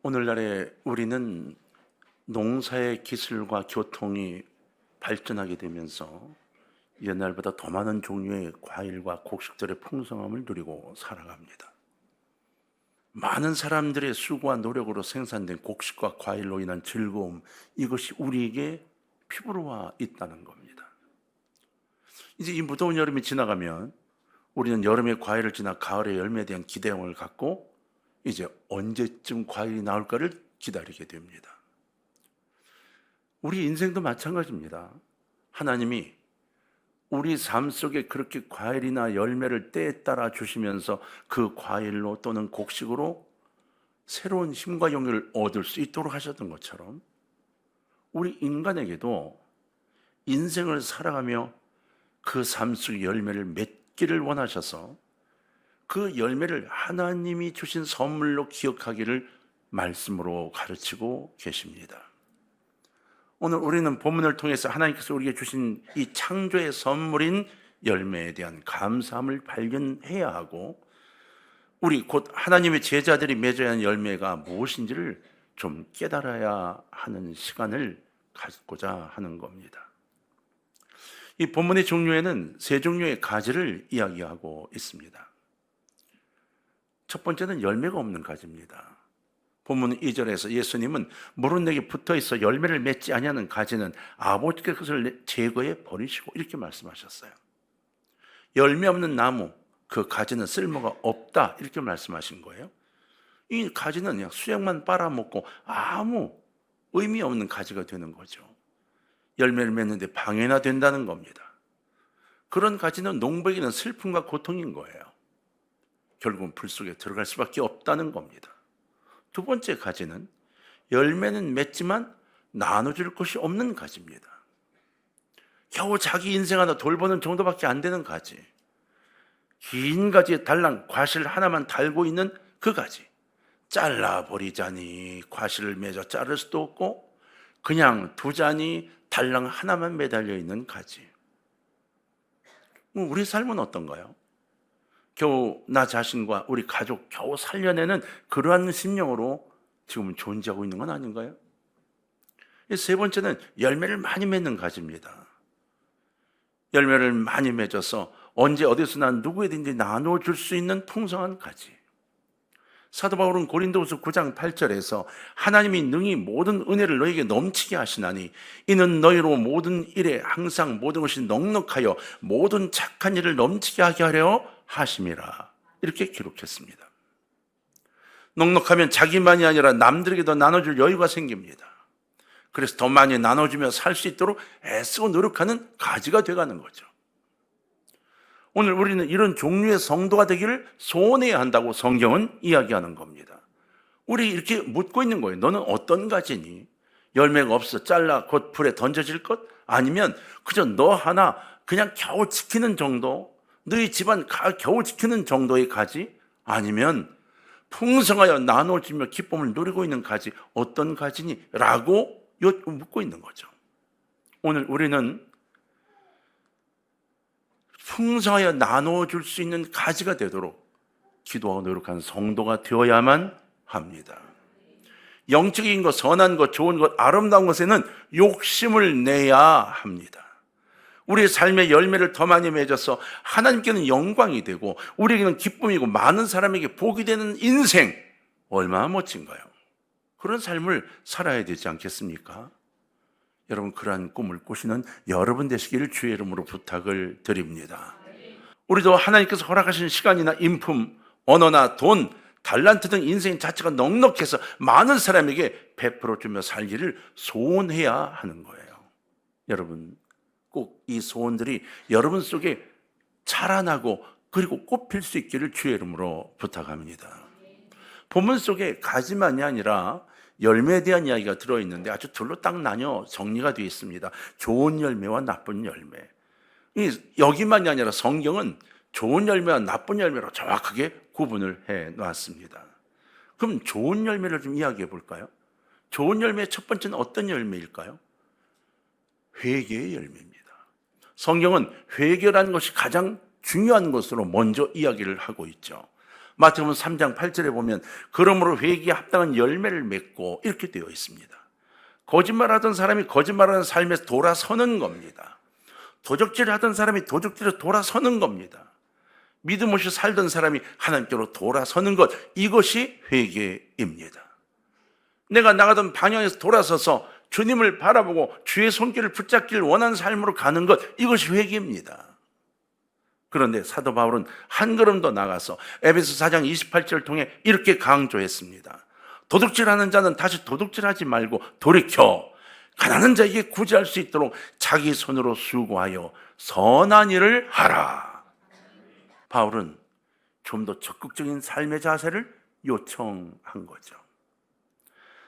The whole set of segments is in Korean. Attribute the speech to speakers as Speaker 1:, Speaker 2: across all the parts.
Speaker 1: 오늘날에 우리는 농사의 기술과 교통이 발전하게 되면서 옛날보다 더 많은 종류의 과일과 곡식들의 풍성함을 누리고 살아갑니다. 많은 사람들의 수고와 노력으로 생산된 곡식과 과일로 인한 즐거움, 이것이 우리에게 피부로 와 있다는 겁니다. 이제 이 무더운 여름이 지나가면 우리는 여름의 과일을 지나 가을의 열매에 대한 기대감을 갖고 이제 언제쯤 과일이 나올까를 기다리게 됩니다. 우리 인생도 마찬가지입니다. 하나님이 우리 삶 속에 그렇게 과일이나 열매를 때에 따라 주시면서 그 과일로 또는 곡식으로 새로운 힘과 용기를 얻을 수 있도록 하셨던 것처럼 우리 인간에게도 인생을 살아가며 그 삶 속의 열매를 맺기를 원하셔서 그 열매를 하나님이 주신 선물로 기억하기를 말씀으로 가르치고 계십니다. 오늘 우리는 본문을 통해서 하나님께서 우리에게 주신 이 창조의 선물인 열매에 대한 감사함을 발견해야 하고, 우리 곧 하나님의 제자들이 맺어야 하는 열매가 무엇인지를 좀 깨달아야 하는 시간을 갖고자 하는 겁니다. 이 본문의 종류에는 세 종류의 가지를 이야기하고 있습니다. 첫 번째는 열매가 없는 가지입니다. 본문 2절에서 예수님은 무릇내게 붙어있어 열매를 맺지 아니하는 가지는 아버지께서 그것을 제거해 버리시고 이렇게 말씀하셨어요. 열매 없는 나무, 그 가지는 쓸모가 없다 이렇게 말씀하신 거예요. 이 가지는 그냥 수액만 빨아먹고 아무 의미 없는 가지가 되는 거죠. 열매를 맺는데 방해나 된다는 겁니다. 그런 가지는 농부에게는 슬픔과 고통인 거예요. 결국은 불 속에 들어갈 수밖에 없다는 겁니다. 두 번째 가지는 열매는 맺지만 나눠줄 것이 없는 가지입니다. 겨우 자기 인생 하나 돌보는 정도밖에 안 되는 가지, 긴 가지에 달랑 과실 하나만 달고 있는 그 가지, 잘라버리자니 과실을 맺어 자를 수도 없고 그냥 두자니 달랑 하나만 매달려 있는 가지. 우리 삶은 어떤가요? 겨우 나 자신과 우리 가족 겨우 살려내는 그러한 심령으로 지금 존재하고 있는 건 아닌가요? 세 번째는 열매를 많이 맺는 가지입니다. 열매를 많이 맺어서 언제 어디서나 누구에든지 나눠줄 수 있는 풍성한 가지. 사도 바울은 고린도후서 9장 8절에서 하나님이 능히 모든 은혜를 너에게 넘치게 하시나니 이는 너희로 모든 일에 항상 모든 것이 넉넉하여 모든 착한 일을 넘치게 하게 하려 하심이라 이렇게 기록했습니다. 넉넉하면 자기만이 아니라 남들에게도 나눠줄 여유가 생깁니다. 그래서 더 많이 나눠주며 살 수 있도록 애쓰고 노력하는 가지가 돼가는 거죠. 오늘 우리는 이런 종류의 성도가 되기를 소원해야 한다고 성경은 이야기하는 겁니다. 우리 이렇게 묻고 있는 거예요. 너는 어떤 가지니? 열매가 없어 잘라 곧 불에 던져질 것? 아니면 그저 너 하나 그냥 겨우 지키는 정도? 너희 집안 겨우 지키는 정도의 가지? 아니면 풍성하여 나눠주며 기쁨을 누리고 있는 가지, 어떤 가지니? 라고 묻고 있는 거죠. 오늘 우리는 풍성하여 나눠줄 수 있는 가지가 되도록 기도하고 노력하는 성도가 되어야만 합니다. 영적인 것, 선한 것, 좋은 것, 아름다운 것에는 욕심을 내야 합니다. 우리의 삶의 열매를 더 많이 맺어서 하나님께는 영광이 되고 우리에게는 기쁨이고 많은 사람에게 복이 되는 인생, 얼마나 멋진가요? 그런 삶을 살아야 되지 않겠습니까? 여러분, 그러한 꿈을 꾸시는 여러분 되시기를 주의 이름으로 부탁을 드립니다. 우리도 하나님께서 허락하신 시간이나 인품, 언어나 돈, 달란트 등 인생 자체가 넉넉해서 많은 사람에게 베풀어 주며 살기를 소원해야 하는 거예요. 여러분, 꼭 이 소원들이 여러분 속에 자라나고 그리고 꽃필 수 있기를 주의 이름으로 부탁합니다. 본문 속에 가지만이 아니라 열매에 대한 이야기가 들어있는데 아주 둘로 딱 나뉘어 정리가 되어 있습니다. 좋은 열매와 나쁜 열매. 여기만이 아니라 성경은 좋은 열매와 나쁜 열매로 정확하게 구분을 해 놨습니다. 그럼 좋은 열매를 좀 이야기해 볼까요? 좋은 열매의 첫 번째는 어떤 열매일까요? 회개의 열매입니다. 성경은 회개라는 것이 가장 중요한 것으로 먼저 이야기를 하고 있죠. 마태복음 3장 8절에 보면 그러므로 회개에 합당한 열매를 맺고 이렇게 되어 있습니다. 거짓말하던 사람이 거짓말하는 삶에서 돌아서는 겁니다. 도적질하던 사람이 도적질에서 돌아서는 겁니다. 믿음 없이 살던 사람이 하나님께로 돌아서는 것, 이것이 회개입니다. 내가 나가던 방향에서 돌아서서 주님을 바라보고 주의 손길을 붙잡기를 원하는 삶으로 가는 것, 이것이 회개입니다. 그런데 사도 바울은 한 걸음 더 나가서 에베소 4장 28절을 통해 이렇게 강조했습니다. 도둑질하는 자는 다시 도둑질하지 말고 돌이켜 가난한 자에게 구제할 수 있도록 자기 손으로 수고하여 선한 일을 하라. 바울은 좀 더 적극적인 삶의 자세를 요청한 거죠.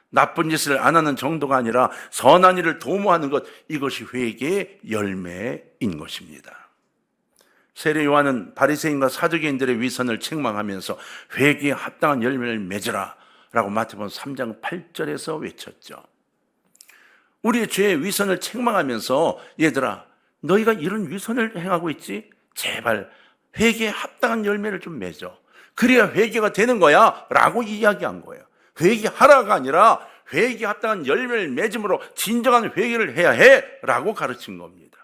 Speaker 1: 나쁜 짓을 안 하는 정도가 아니라 선한 일을 도모하는 것, 이것이 회개의 열매인 것입니다. 세례 요한은 바리새인과 사두개인들의 위선을 책망하면서 회개에 합당한 열매를 맺으라 라고 마태복음 3장 8절에서 외쳤죠. 우리의 죄의 위선을 책망하면서 얘들아, 너희가 이런 위선을 행하고 있지? 제발 회개에 합당한 열매를 좀 맺어. 그래야 회개가 되는 거야 라고 이야기한 거예요. 회개하라가 아니라 회개에 합당한 열매를 맺음으로 진정한 회개를 해야 해 라고 가르친 겁니다.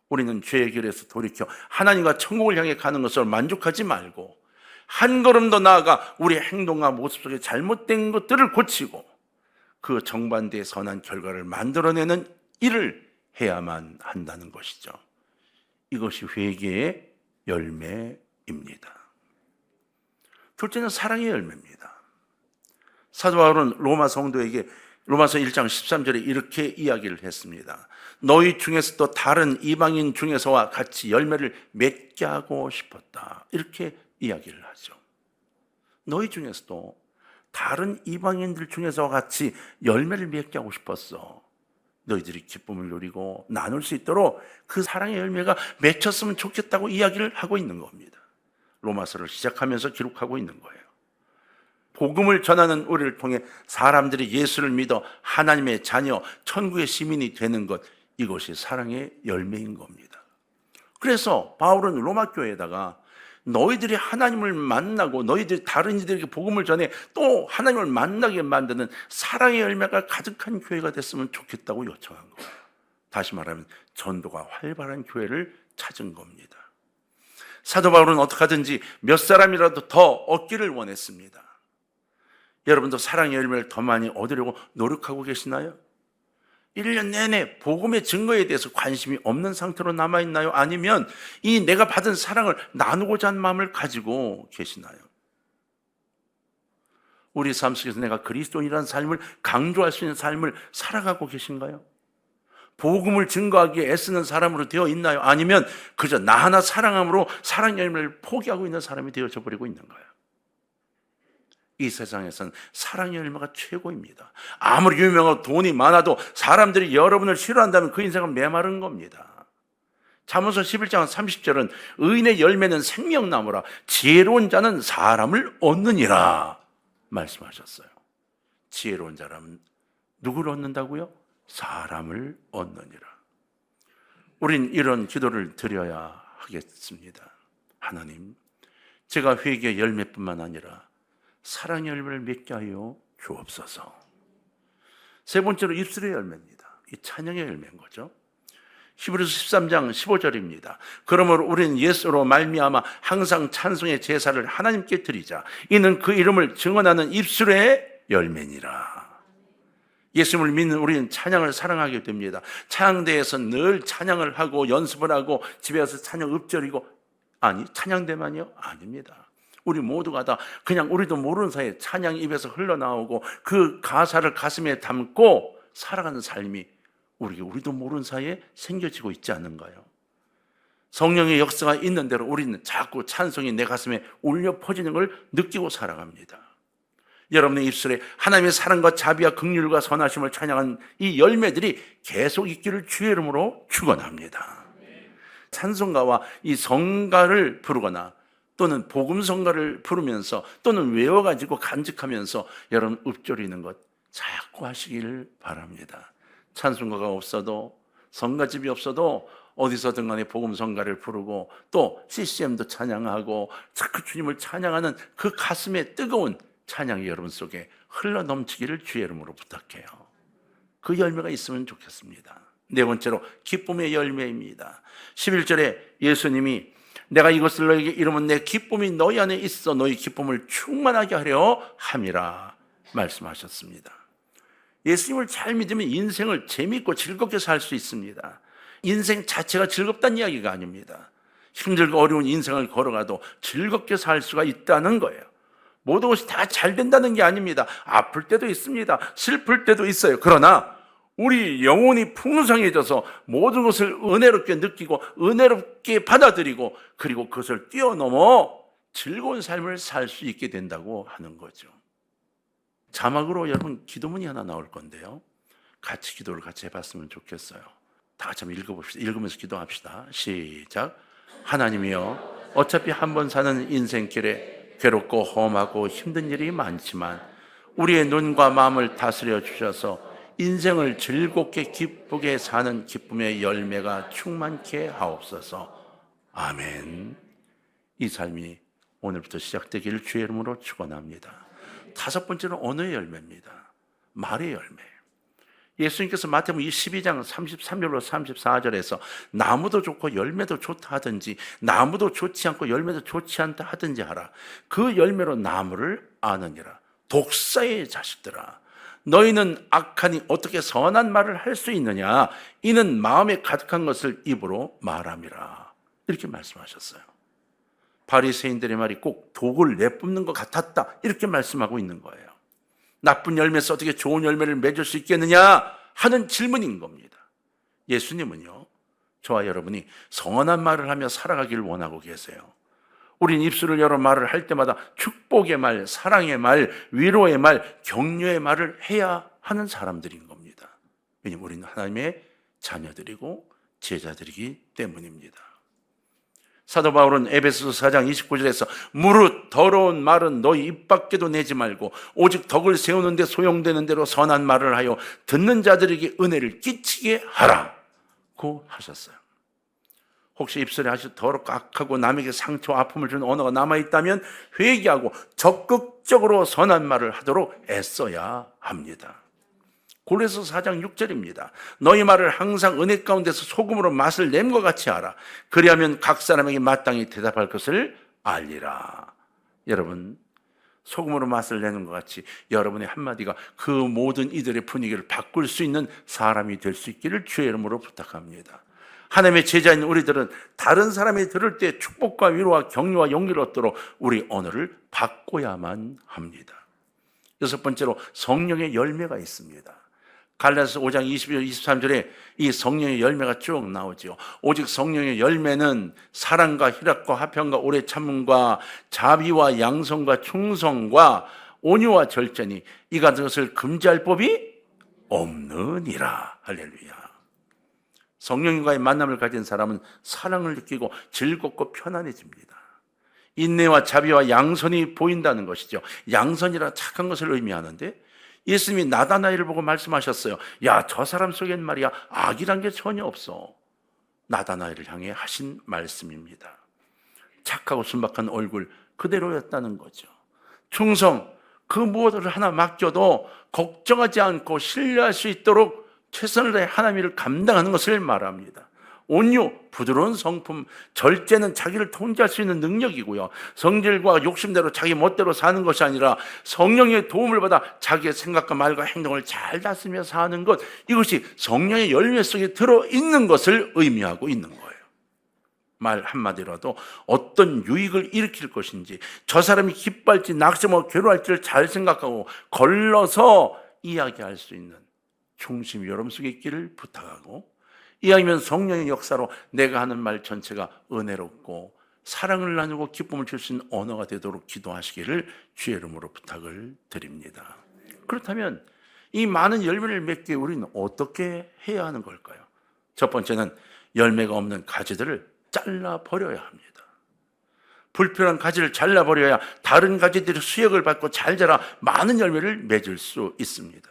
Speaker 1: 우리는 죄의 길에서 돌이켜 하나님과 천국을 향해 가는 것을 만족하지 말고 한 걸음 더 나아가 우리의 행동과 모습 속에 잘못된 것들을 고치고 그 정반대의 선한 결과를 만들어내는 일을 해야만 한다는 것이죠. 이것이 회개의 열매입니다. 둘째는 사랑의 열매입니다. 사도 바울은 로마 성도에게 로마서 1장 13절에 이렇게 이야기를 했습니다. 너희 중에서도 다른 이방인 중에서와 같이 열매를 맺게 하고 싶었다. 이렇게 이야기를 하죠. 너희 중에서도 다른 이방인들 중에서와 같이 열매를 맺게 하고 싶었어. 너희들이 기쁨을 누리고 나눌 수 있도록 그 사랑의 열매가 맺혔으면 좋겠다고 이야기를 하고 있는 겁니다. 로마서를 시작하면서 기록하고 있는 거예요. 복음을 전하는 우리를 통해 사람들이 예수를 믿어 하나님의 자녀, 천국의 시민이 되는 것, 이것이 사랑의 열매인 겁니다. 그래서 바울은 로마 교회에다가 너희들이 하나님을 만나고 너희들이 다른 이들에게 복음을 전해 또 하나님을 만나게 만드는 사랑의 열매가 가득한 교회가 됐으면 좋겠다고 요청한 거예요. 다시 말하면 전도가 활발한 교회를 찾은 겁니다. 사도 바울은 어떻게 하든지 몇 사람이라도 더 얻기를 원했습니다. 여러분도 사랑의 열매를 더 많이 얻으려고 노력하고 계시나요? 1년 내내 복음의 증거에 대해서 관심이 없는 상태로 남아있나요? 아니면 이 내가 받은 사랑을 나누고자 하는 마음을 가지고 계시나요? 우리 삶 속에서 내가 그리스도인이라는 삶을 강조할 수 있는 삶을 살아가고 계신가요? 복음을 증거하기에 애쓰는 사람으로 되어 있나요? 아니면 그저 나 하나 사랑함으로 사랑 열매를 포기하고 있는 사람이 되어져 버리고 있는가요? 이 세상에서는 사랑의 열매가 최고입니다. 아무리 유명하고 돈이 많아도 사람들이 여러분을 싫어한다면 그 인생은 메마른 겁니다. 잠언서 11장 30절은 의인의 열매는 생명나무라 지혜로운 자는 사람을 얻느니라 말씀하셨어요. 지혜로운 자라면 누구를 얻는다고요? 사람을 얻느니라. 우린 이런 기도를 드려야 하겠습니다. 하나님, 제가 회개의 열매뿐만 아니라 사랑의 열매를 맺게 하여 주옵소서. 세 번째로 입술의 열매입니다. 이 찬양의 열매인 거죠. 히브리서 13장 15절입니다. 그러므로 우리는 예수로 말미암아 항상 찬송의 제사를 하나님께 드리자. 이는 그 이름을 증언하는 입술의 열매니라. 예수님을 믿는 우리는 찬양을 사랑하게 됩니다. 찬양대에서 늘 찬양을 하고 연습을 하고 집에 와서 찬양 읊조리고, 아니 찬양대만이요? 아닙니다. 우리 모두가 다 그냥 우리도 모르는 사이에 찬양이 입에서 흘러나오고 그 가사를 가슴에 담고 살아가는 삶이 우리도 모르는 사이에 생겨지고 있지 않는가요? 성령의 역사가 있는 대로 우리는 자꾸 찬송이 내 가슴에 울려 퍼지는 걸 느끼고 살아갑니다. 여러분의 입술에 하나님의 사랑과 자비와 긍휼과 선하심을 찬양하는 이 열매들이 계속 있기를 주의 이름으로 축원합니다. 찬송가와 이 성가를 부르거나 또는 복음성가를 부르면서 또는 외워가지고 간직하면서 여러분 읊조리는 것 자꾸 하시기를 바랍니다. 찬송가가 없어도 성가집이 없어도 어디서든 간에 복음성가를 부르고 또 CCM도 찬양하고 자꾸 주님을 찬양하는 그 가슴에 뜨거운 찬양이 여러분 속에 흘러넘치기를 주의 이름으로 부탁해요. 그 열매가 있으면 좋겠습니다. 네 번째로 기쁨의 열매입니다. 11절에 예수님이 내가 이것을 너에게 이루면 내 기쁨이 너희 안에 있어 너희 기쁨을 충만하게 하려 함이라 말씀하셨습니다. 예수님을 잘 믿으면 인생을 재밌고 즐겁게 살 수 있습니다. 인생 자체가 즐겁다는 이야기가 아닙니다. 힘들고 어려운 인생을 걸어가도 즐겁게 살 수가 있다는 거예요. 모든 것이 다 잘 된다는 게 아닙니다. 아플 때도 있습니다. 슬플 때도 있어요. 그러나 우리 영혼이 풍성해져서 모든 것을 은혜롭게 느끼고 은혜롭게 받아들이고 그리고 그것을 뛰어넘어 즐거운 삶을 살 수 있게 된다고 하는 거죠. 자막으로 여러분 기도문이 하나 나올 건데요. 같이 기도를 같이 해봤으면 좋겠어요. 다 같이 한번 읽어봅시다. 읽으면서 기도합시다. 시작. 하나님이여, 어차피 한 번 사는 인생길에 괴롭고 험하고 힘든 일이 많지만 우리의 눈과 마음을 다스려 주셔서 인생을 즐겁게 기쁘게 사는 기쁨의 열매가 충만케 하옵소서. 아멘. 이 삶이 오늘부터 시작되기를 주의 이름으로 축원합니다. 다섯 번째는 언어의 열매입니다. 말의 열매. 예수님께서 마태복음 12장 33절로 34절에서 나무도 좋고 열매도 좋다 하든지 나무도 좋지 않고 열매도 좋지 않다 하든지 하라. 그 열매로 나무를 아느니라. 독사의 자식들아, 너희는 악하니 어떻게 선한 말을 할 수 있느냐? 이는 마음에 가득한 것을 입으로 말함이라. 이렇게 말씀하셨어요. 바리새인들의 말이 꼭 독을 내뿜는 것 같았다, 이렇게 말씀하고 있는 거예요. 나쁜 열매에서 어떻게 좋은 열매를 맺을 수 있겠느냐 하는 질문인 겁니다. 예수님은요, 저와 여러분이 선한 말을 하며 살아가기를 원하고 계세요. 우린 입술을 열어 말을 할 때마다 축복의 말, 사랑의 말, 위로의 말, 격려의 말을 해야 하는 사람들인 겁니다. 왜냐하면 우리는 하나님의 자녀들이고 제자들이기 때문입니다. 사도 바울은 에베소서 4장 29절에서 무릇 더러운 말은 너희 입 밖에도 내지 말고 오직 덕을 세우는 데 소용되는 대로 선한 말을 하여 듣는 자들에게 은혜를 끼치게 하라고 하셨어요. 혹시 입술에 아주 더럽고 악하고 남에게 상처와 아픔을 주는 언어가 남아있다면 회개하고 적극적으로 선한 말을 하도록 애써야 합니다. 고린도서 4장 6절입니다. 너희 말을 항상 은혜 가운데서 소금으로 맛을 냄과 같이 하라. 그리하면 각 사람에게 마땅히 대답할 것을 알리라. 여러분, 소금으로 맛을 내는 것 같이 여러분의 한마디가 그 모든 이들의 분위기를 바꿀 수 있는 사람이 될 수 있기를 주의 이름으로 부탁합니다. 하나님의 제자인 우리들은 다른 사람이 들을 때 축복과 위로와 격려와 용기를 얻도록 우리 언어를 바꿔야만 합니다. 여섯 번째로 성령의 열매가 있습니다. 갈라디아서 5장 22절 23절에 이 성령의 열매가 쭉 나오죠. 오직 성령의 열매는 사랑과 희락과 화평과 오래 참음과 자비와 양성과 충성과 온유와 절제니 이 같은 것을 금지할 법이 없느니라. 할렐루야. 성령과의 만남을 가진 사람은 사랑을 느끼고 즐겁고 편안해집니다. 인내와 자비와 양선이 보인다는 것이죠. 양선이라 착한 것을 의미하는데 예수님이 나다나엘을 보고 말씀하셨어요. 야, 저 사람 속엔 말이야 악이란 게 전혀 없어. 나다나엘을 향해 하신 말씀입니다. 착하고 순박한 얼굴 그대로였다는 거죠. 충성, 그 무엇을 하나 맡겨도 걱정하지 않고 신뢰할 수 있도록 최선을 다해 하나님의 일을 감당하는 것을 말합니다. 온유, 부드러운 성품, 절제는 자기를 통제할 수 있는 능력이고요. 성질과 욕심대로 자기 멋대로 사는 것이 아니라 성령의 도움을 받아 자기의 생각과 말과 행동을 잘 다스리며 사는 것, 이것이 성령의 열매 속에 들어있는 것을 의미하고 있는 거예요. 말 한마디라도 어떤 유익을 일으킬 것인지, 저 사람이 기뻐할지 낙심하고 괴로워할지를 잘 생각하고 걸러서 이야기할 수 있는 중심이 여러분 속에 있기를 부탁하고, 이왕이면 성령의 역사로 내가 하는 말 전체가 은혜롭고 사랑을 나누고 기쁨을 줄 수 있는 언어가 되도록 기도하시기를 주의 이름으로 부탁을 드립니다. 그렇다면 이 많은 열매를 맺기 우리는 어떻게 해야 하는 걸까요? 첫 번째는 열매가 없는 가지들을 잘라버려야 합니다. 불필요한 가지를 잘라버려야 다른 가지들이 수액을 받고 잘 자라 많은 열매를 맺을 수 있습니다.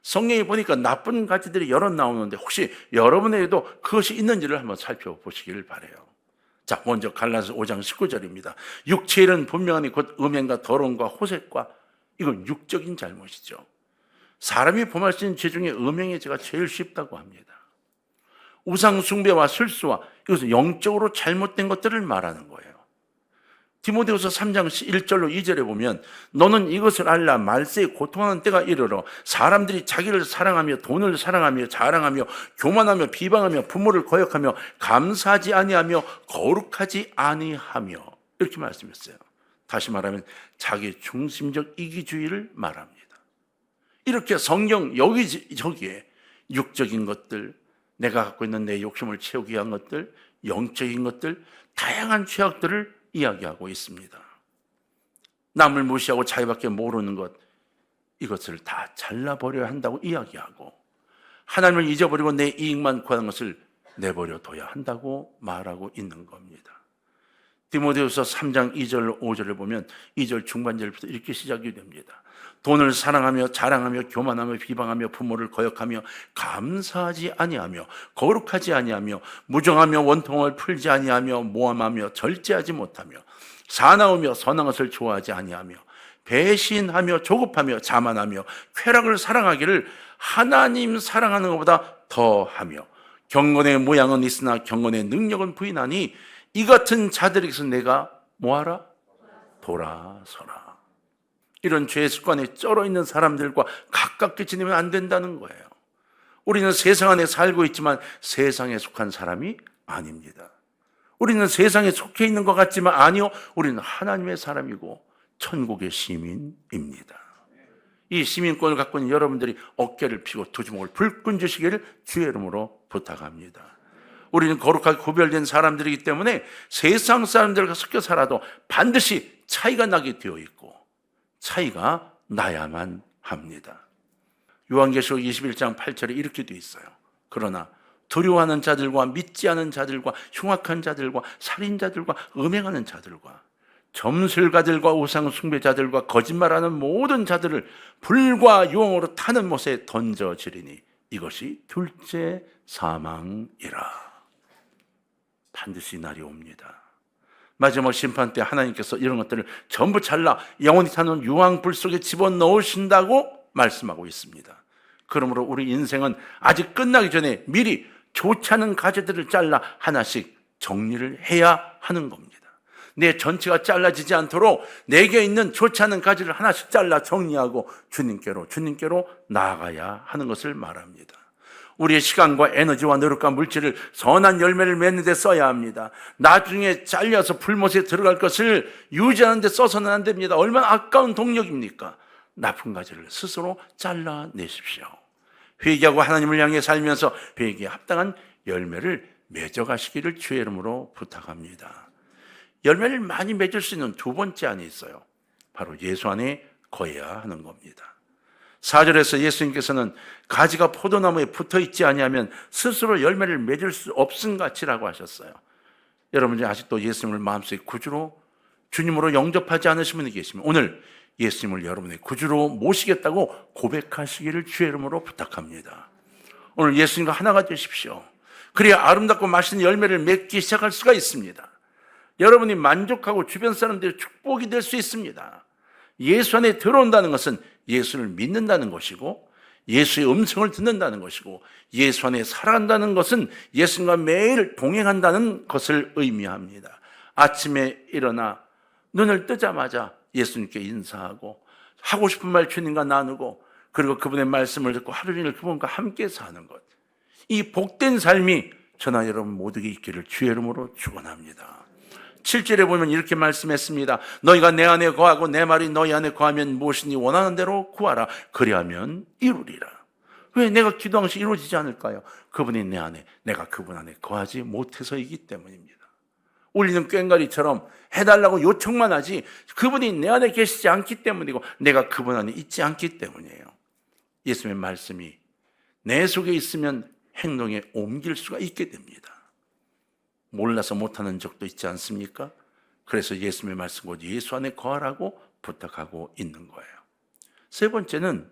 Speaker 1: 성경에 보니까 나쁜 가지들이 여러 나오는데 혹시 여러분에게도 그것이 있는지를 한번 살펴보시기를 바라요. 자, 먼저 갈라디아서 5장 19절입니다. 육체의 일은 분명하니 곧 음행과 더러움과 호색과, 이건 육적인 잘못이죠. 사람이 범할 수 있는 죄 중에 음행의 죄가 제일 쉽다고 합니다. 우상 숭배와 술수와, 이것은 영적으로 잘못된 것들을 말하는 거예요. 디모데후서 3장 1절로 2절에 보면 너는 이것을 알라. 말세에 고통하는 때가 이르러 사람들이 자기를 사랑하며 돈을 사랑하며 자랑하며 교만하며 비방하며 부모를 거역하며 감사하지 아니하며 거룩하지 아니하며, 이렇게 말씀했어요. 다시 말하면 자기 중심적 이기주의를 말합니다. 이렇게 성경 여기저기에 육적인 것들, 내가 갖고 있는 내 욕심을 채우기 위한 것들, 영적인 것들, 다양한 죄악들을 이야기하고 있습니다. 남을 무시하고 자기밖에 모르는 것, 이것을 다 잘라버려야 한다고 이야기하고, 하나님을 잊어버리고 내 이익만 구하는 것을 내버려 둬야 한다고 말하고 있는 겁니다. 디모데후서 3장 2절 5절을 보면 2절 중반절부터 이렇게 시작이 됩니다. 돈을 사랑하며 자랑하며 교만하며 비방하며 부모를 거역하며 감사하지 아니하며 거룩하지 아니하며 무정하며 원통을 풀지 아니하며 모함하며 절제하지 못하며 사나우며 선한 것을 좋아하지 아니하며 배신하며 조급하며 자만하며 쾌락을 사랑하기를 하나님 사랑하는 것보다 더하며 경건의 모양은 있으나 경건의 능력은 부인하니 이 같은 자들에게서 내가 뭐하라? 돌아서라. 이런 죄의 습관에 쩔어 있는 사람들과 가깝게 지내면 안 된다는 거예요. 우리는 세상 안에 살고 있지만 세상에 속한 사람이 아닙니다. 우리는 세상에 속해 있는 것 같지만 아니요, 우리는 하나님의 사람이고 천국의 시민입니다. 이 시민권을 갖고 있는 여러분들이 어깨를 펴고 두 주먹을 불끈 쥐시기를 주의 이름으로 부탁합니다. 우리는 거룩하게 구별된 사람들이기 때문에 세상 사람들과 섞여 살아도 반드시 차이가 나게 되어 있고 차이가 나야만 합니다. 요한계시록 21장 8절에 이렇게 되어 있어요. 그러나 두려워하는 자들과 믿지 않은 자들과 흉악한 자들과 살인자들과 음행하는 자들과 점술가들과 우상 숭배자들과 거짓말하는 모든 자들을 불과 유황으로 타는 못에 던져지리니 이것이 둘째 사망이라. 반드시 날이 옵니다. 마지막 심판 때 하나님께서 이런 것들을 전부 잘라 영원히 타는 유황불 속에 집어넣으신다고 말씀하고 있습니다. 그러므로 우리 인생은 아직 끝나기 전에 미리 좋지 않은 가지들을 잘라 하나씩 정리를 해야 하는 겁니다. 내 전체가 잘라지지 않도록 내게 있는 좋지 않은 가지를 하나씩 잘라 정리하고 주님께로 나아가야 하는 것을 말합니다. 우리의 시간과 에너지와 노력과 물질을 선한 열매를 맺는 데 써야 합니다. 나중에 잘려서 불못에 들어갈 것을 유지하는 데 써서는 안 됩니다. 얼마나 아까운 동력입니까? 나쁜 가지를 스스로 잘라내십시오. 회개하고 하나님을 향해 살면서 회개에 합당한 열매를 맺어가시기를 주의 이름으로 부탁합니다. 열매를 많이 맺을 수 있는 두 번째 안이 있어요. 바로 예수 안에 거해야 하는 겁니다. 4절에서 예수님께서는 가지가 포도나무에 붙어있지 아니하면 스스로 열매를 맺을 수 없음같이라고 하셨어요. 여러분이 아직도 예수님을 마음속에 구주로 주님으로 영접하지 않으신 분이 계시면 오늘 예수님을 여러분의 구주로 모시겠다고 고백하시기를 주의 이름으로 부탁합니다. 오늘 예수님과 하나가 되십시오. 그래야 아름답고 맛있는 열매를 맺기 시작할 수가 있습니다. 여러분이 만족하고 주변 사람들의 축복이 될 수 있습니다. 예수 안에 들어온다는 것은 예수를 믿는다는 것이고 예수의 음성을 듣는다는 것이고 예수 안에 살아간다는 것은 예수님과 매일 동행한다는 것을 의미합니다. 아침에 일어나 눈을 뜨자마자 예수님께 인사하고 하고 싶은 말 주님과 나누고 그리고 그분의 말씀을 듣고 하루 종일 그분과 함께 사는 것, 이 복된 삶이 저나 여러분 모두에게 있기를 주의 이름으로 축원합니다. 7절에 보면 이렇게 말씀했습니다. 너희가 내 안에 거하고 내 말이 너희 안에 거하면 무엇이니 원하는 대로 구하라. 그리하면 이루리라. 왜 내가 기도한 것이 이루어지지 않을까요? 그분이 내 안에, 내가 그분 안에 거하지 못해서이기 때문입니다. 우리는 꽹과리처럼 해달라고 요청만 하지 그분이 내 안에 계시지 않기 때문이고 내가 그분 안에 있지 않기 때문이에요. 예수님의 말씀이 내 속에 있으면 행동에 옮길 수가 있게 됩니다. 몰라서 못하는 적도 있지 않습니까? 그래서 예수님의 말씀 곧 예수 안에 거하라고 부탁하고 있는 거예요. 세 번째는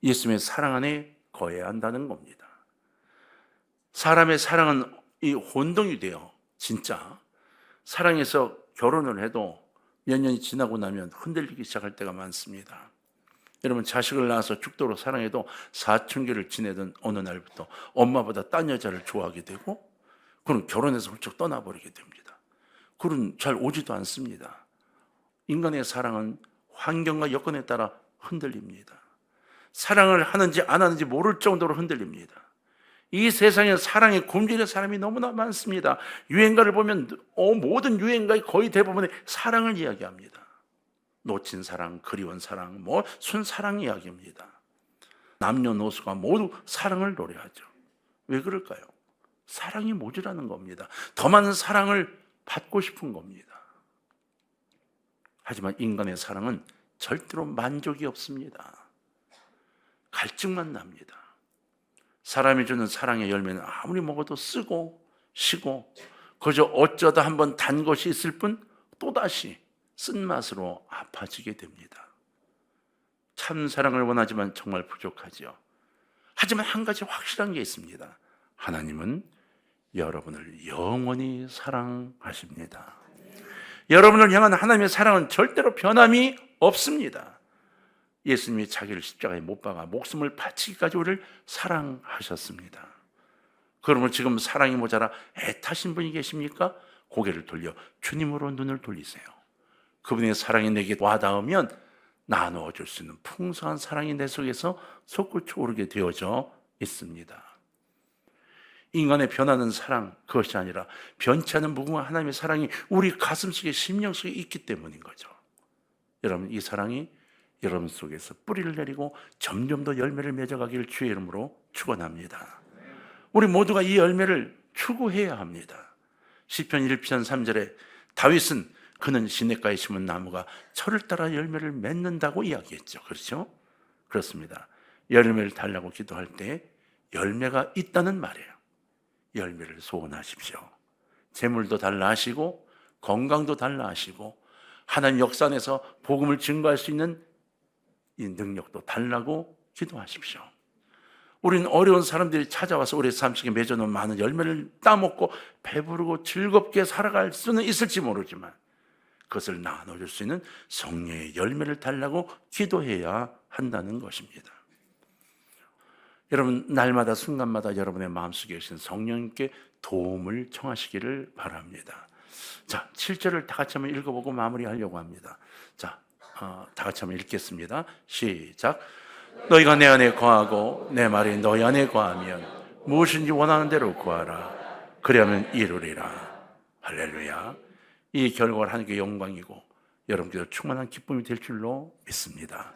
Speaker 1: 예수님의 사랑 안에 거해야 한다는 겁니다. 사람의 사랑은 이 혼동이 돼요. 진짜 사랑해서 결혼을 해도 몇 년이 지나고 나면 흔들리기 시작할 때가 많습니다. 여러분, 자식을 낳아서 죽도록 사랑해도 사춘기를 지내던 어느 날부터 엄마보다 딴 여자를 좋아하게 되고, 그는 결혼해서 훌쩍 떠나버리게 됩니다. 그는 잘 오지도 않습니다. 인간의 사랑은 환경과 여건에 따라 흔들립니다. 사랑을 하는지 안 하는지 모를 정도로 흔들립니다. 이 세상에 사랑에 굶주린 사람이 너무나 많습니다. 유행가를 보면 모든 유행가의 거의 대부분의 사랑을 이야기합니다. 놓친 사랑, 그리운 사랑, 순사랑 이야기입니다. 남녀노소가 모두 사랑을 노래하죠. 왜 그럴까요? 사랑이 모자라는 겁니다. 더 많은 사랑을 받고 싶은 겁니다. 하지만 인간의 사랑은 절대로 만족이 없습니다. 갈증만 납니다. 사람이 주는 사랑의 열매는 아무리 먹어도 쓰고 시고 그저 어쩌다 한번 단 것이 있을 뿐 또다시 쓴맛으로 아파지게 됩니다. 참 사랑을 원하지만 정말 부족하죠. 하지만 한 가지 확실한 게 있습니다. 하나님은 여러분을 영원히 사랑하십니다. 여러분을 향한 하나님의 사랑은 절대로 변함이 없습니다. 예수님이 자기를 십자가에 못 박아 목숨을 바치기까지 우리를 사랑하셨습니다. 그러면 지금 사랑이 모자라 애타신 분이 계십니까? 고개를 돌려 주님으로 눈을 돌리세요. 그분의 사랑이 내게 와닿으면 나누어 줄 수 있는 풍성한 사랑이 내 속에서 솟구쳐 오르게 되어져 있습니다. 인간의 변하는 사랑, 그것이 아니라 변치 않은 무궁한 하나님의 사랑이 우리 가슴 속에, 심령 속에 있기 때문인 거죠. 여러분, 이 사랑이 여러분 속에서 뿌리를 내리고 점점 더 열매를 맺어가기를 주의 이름으로 축원합니다. 우리 모두가 이 열매를 추구해야 합니다. 시편 1편 3절에 다윗은 그는 시냇가에 심은 나무가 철을 따라 열매를 맺는다고 이야기했죠. 그렇죠? 그렇습니다. 열매를 달라고 기도할 때 열매가 있다는 말이에요. 열매를 소원하십시오. 재물도 달라 하시고 건강도 달라 하시고 하나님 역사 안에서 복음을 증거할 수 있는 이 능력도 달라고 기도하십시오. 우리는 어려운 사람들이 찾아와서 우리의 삶 속에 맺어놓은 많은 열매를 따먹고 배부르고 즐겁게 살아갈 수는 있을지 모르지만 그것을 나눠줄 수 있는 성령의 열매를 달라고 기도해야 한다는 것입니다. 여러분, 날마다 순간마다 여러분의 마음속에 계신 성령님께 도움을 청하시기를 바랍니다. 자, 7절을 다 같이 한번 읽어보고 마무리하려고 합니다. 자, 다 같이 한번 읽겠습니다. 시작. 너희가 내 안에 거하고 내 말이 너희 안에 거하면 무엇인지 원하는 대로 구하라. 그리하면 이루리라. 할렐루야. 이 결과가 하나님께 영광이고 여러분께도 충만한 기쁨이 될 줄로 믿습니다.